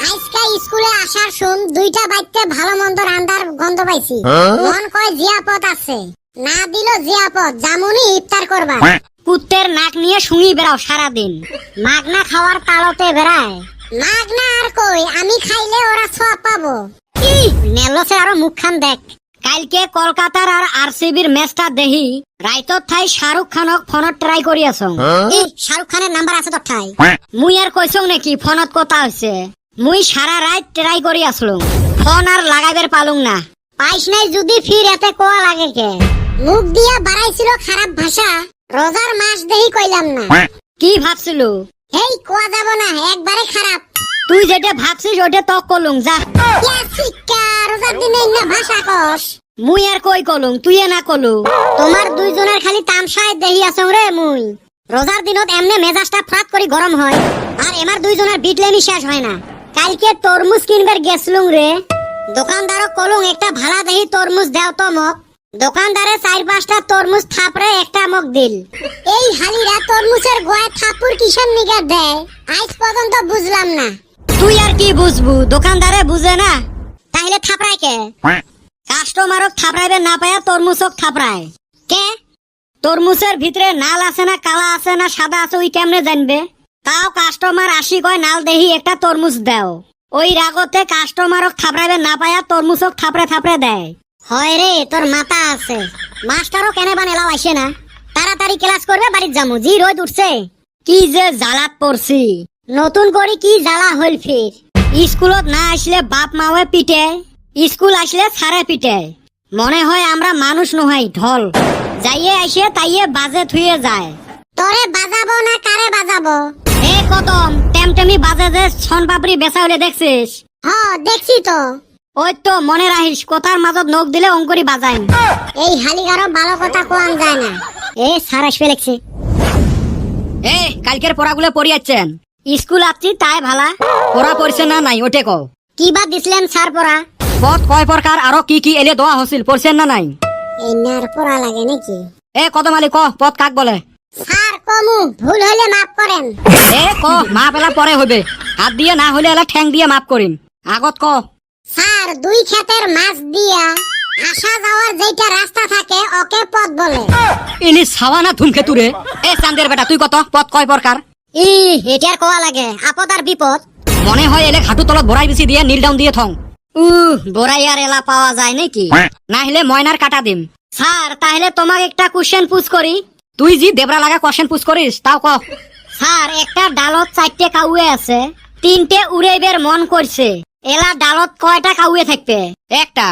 আজকে স্কুলে আসার শুন 2টা বাইতে ভালো মন্দ রান্দার গন্ধ পাইছি। মন কয় জিয়াপদ আছে, না দিল জিয়াপদ জামুনি ইফতার করবা। কুত্তের নাক নিয়ে শুঙি বেড়াও সারাদিন, মাগনা খাওয়ার তালতে বেড়ায়। মাগনা আর কই, আমি খাইলে ওরা সওয়াব পাবো। কি নেলসে আরো মুখখান দেখ। কালকে কলকাতার আর আরসিবির ম্যাচটা দেহি রাইতত ঠাই শাহরুখ খানক ফোনত ট্রাই করি আছো। শাহরুখ খানের নাম্বার আছে তোর ঠাই? মুই আর কইছং নাকি ফোনত কথা হইছে। মুই সারা রাত ট্রাই করি আসলুম, ফোন আর লাগাইবার পালুম না। পাইস নাই যদি ফির এতে কোয়া লাগে কে? মুখ দিয়া বাড়াইছিল খারাপ ভাষা, রোজার মাস দেহি কইলাম না। কি ভাবছিল? হেই কোয়া যাব না, একবারে খারাপ। তুই যেটা ভাবছিস ওটা তো কলুম যা। ইয়া শিক্ষা, রোজার দিনে না ভাষা কস। মুই আর কই কলুম, তুই না কলু। তোমার দুইজনের খালি তামসায় দেহি আছো রে। মুই রোজার দিনত এমনে মেজাজটা ফাট করি গরম হয়, আর এমার দুইজনের বিটলেমি শেষ হয় না। কালকে তরমুজ কিনবার গেছলুম রে, দোকানদারও কলুম একটা ভাড়া দেহি তরমুজ দেও তো মক। দোকানদারে 4-5টা তরমুজ থাপড়ে একটা মগ দিল। এই হালিরা তরমুজের গোয়া থাপুর কিসের নিগা দেয় আজ পর্যন্ত বুঝলাম না। তুই আর কি বুঝবু, দোকানদারে বুঝে না। তাহলে থাপড়ায় কে? কাস্টমারক থাপড়াইবে না পায়া তরমুজক থাপড়ায়। কে? তরমুজের ভিতরে নাল আছে না কালা আছে না সাদা আছে ওই কেমনে জানবে? তাও কাস্টমার আসি কয় নাল দেহি একটা তরমুজ দেও। ওই রাগতে কাস্টমারক থাপড়াইবে না পায়া তরমুজক থাপড়ে থাপড়ে দেয়। হয় রে, তোর মাথা আছে। মাস্টারও কেনে বানেলাও আসে না। তাড়াতাড়ি ক্লাস করবে, বাড়ির যামু, জি রোদ উঠছে। কি যে জ্বালাত পড়ছি, নতুন করে কি জ্বালা হইল ফির। স্কুলত না আসলে বাপ মাওয়ে পিটে, স্কুল আসলে সারে পিটে। মনে হয় আমরা মানুষ নহাই ঢল, যাইয়ে আসে তাইয়ে বাজে থুয়ে যায়। তোরে বাজাবো না কারে বাজাবো? এ কদম টেমটেমি বাজে যে ছন পাপড়ি বেচা হইলে দেখছিস? দেখছি তো। ওই তো মনে রাখিস, কথার মাজত নখ দিলে অঙ্করি বাজাইন। এই হালিগারও ভালো কথা কোয়ান যায় না। স্যার আসবে লেখছে। কালকের পড়াগুলো পড়িয়াচ্ছেন? স্কুল আসছি তাই ভালা। পড়া পড়ছে না নাই ওটে কও। কি বা দিছিলেন স্যার পড়া? পথ কয় প্রকার আরো কি কি এলে দোয়া হছিল, পড়ছেন না নাই? এই নার পড়া লাগে নাকি? কদম আলী ক পথ কাক বলে? স্যার কমু, ভুল হইলে মাফ করেন। ক মাপ এলা পরে হইবে, হাত দিয়ে না হইলে এলা ঠ্যাং দিয়ে মাপ করিম। আগত ক। স্যার, 2 ক্ষেতের মাছ দিয়া আসা যাওয়ার যেটা রাস্তা থাকে ওকে পথ বলে। ইনি সাওয়ানা ধুমকেতুরে। চান্দের বেটা তুই কত পথ কয় প্রকার? এটার কোয়া লাগে আপদ আর বিপদ। মনে হয় এলে ঘাটু তলত বড়াই বেশি দিয়ে নীল ডাউন দিয়ে থং। বড়াই আর এলা পাওয়া যায় নাকি? না হলে ময়নার কাটা দিম। স্যার তাহলে তোমাকে একটা কোশ্চেন পুছ করি। তুই জি দেবরা লাগা কোশ্চেন পুছ করিস তাও ক। স্যার একটা ডালত 4টে কাউয়ে আছে, 3টে উড়াইবের মন করছে, এলা ডালত কয়টা কাউয়ে থাকবে? একটা।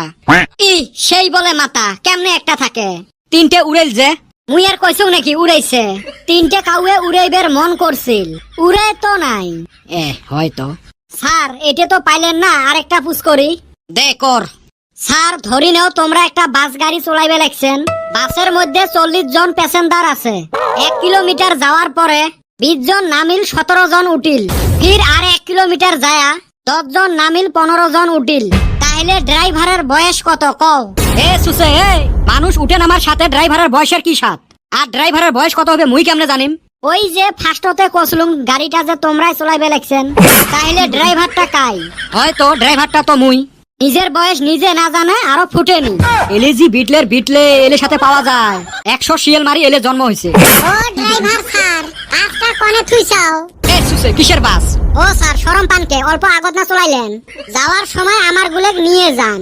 সেই বলে মাথা, কেমনে একটা থাকে? 3টে উড়াইল যে। মুই আর কইছং নাকি উড়াইছে? 3টে কাউয়ে উড়াইবের মন করছিল, উড়াই তো নাই। হয়তো। স্যার এটা তো পাইলেন না, আরেকটা পুছ করি। দে কর। স্যার ধরি নেও তোমরা একটা বাস গাড়ি চলাইবে লাগছেন, বাসের মধ্যে 40 জন প্যাসেঞ্জার আছে। 1 কিলোমিটার যাওয়ার পরে 20 জন নামিল, 17 জন উঠিল। ফির আর 1 কিলোমিটার যায়া 10 জন নামিল, 15 জন উঠিল। তাহলে ড্রাইভারের বয়স কত কও? সুসে মানুষ উঠে নামার সাথে ড্রাইভারের বয়সের কি সাথ? আর ড্রাইভারের বয়স কত হবে মুই কেমনে জানিম? ওই যে ফার্স্টতে কসলুম গাড়িটা যে তোমরাই চলাইবে লাগছেন, তাহলে ড্রাইভারটা কাই? হয়তো ড্রাইভারটা তো মুই। নিজের বয়স নিজে না জানে আরো ফুটেনি। এলে জি বিটলে এলে সাথে পাওয়া যায়। 100 শিয়াল মারি এলে জন্ম হয়েছে। ও ড্রাইভার স্যার, বাসটা কোনে থুইছাও? সুসে কিসের বাস? ও স্যার শরম পানকে অল্প আগত না চলাইলেন? যাওয়ার সময় আমার গুলেক নিয়ে যান।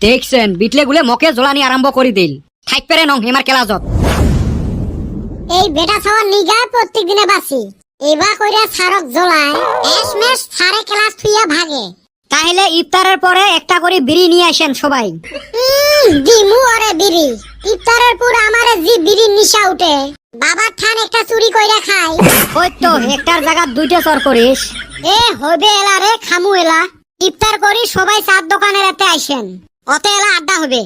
দেখছেন বিটলে গুলে মকে জ্বলানি আরম্ভ করে দিল। থাক পেরে নং হেমার কেলাজত। এই বেটা ছাওয়ার নিগায় প্রত্যেক দিনে বাসি, এবার কইরা সারক জ্বলায়, এসমেশ সারে ক্লাস থুইয়া ভাগে। তাহলে ইফতারের পরে একটা করে বিড়ি নিয়ে আসেন সবাই। দিমু ওরে বিড়ি, ইফতারের পর আমারে জি বিড়ি নিশা উঠে। বাবার ঠান একটা চুরি কইরা খাই। ওই তো একটার জায়গা 2টে চর করিস। হবে এলা রে, খামু এলা। ইফতার করি সবাই চার দোকানের এতে আইসেন, অতে এলা আড্ডা হবে।